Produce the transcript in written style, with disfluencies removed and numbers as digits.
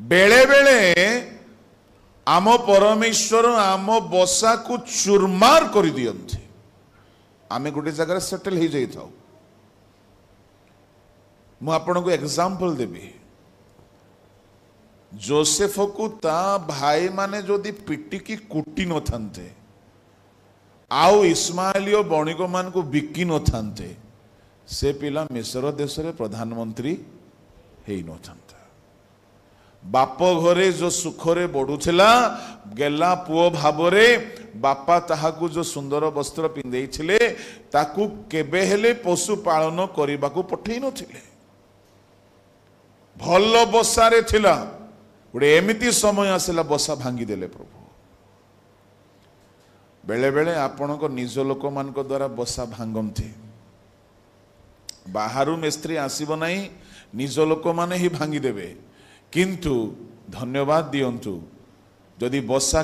बेले बेले आम परमेश्वर आम बसा को चुरमार कर दियंती आमे गोटे जगह सेटल हो जाई मु आपन को एग्जांपल देबी जोसेफ को ता भाई माने जोदी पिटिकी कुटी न थांते आउ इस्माइलियो बणिक मान को बिकी न थांते से पिला मिस्र देश रे प्रधानमंत्री हेई न थांता बाप घरे जो सुखरे बढ़ुला गेला पुओ भावरे बापा ताहाकू जो सुंदर वस्त्र पिंधे छिले ताकू केबे हेले पशु पालन करने को पठे नथिले भल बसारे थिला गोटे एमिति समय आसला बसा भांगी देले प्रभु बेले बेले आपण को निज लोक मान को द्वारा बसा भांगंती बाहरु मिस्त्री आसीब नहीं निज लोक माने ही भांगी देवे किंतु धन्यवाद दियंतु जदि बसा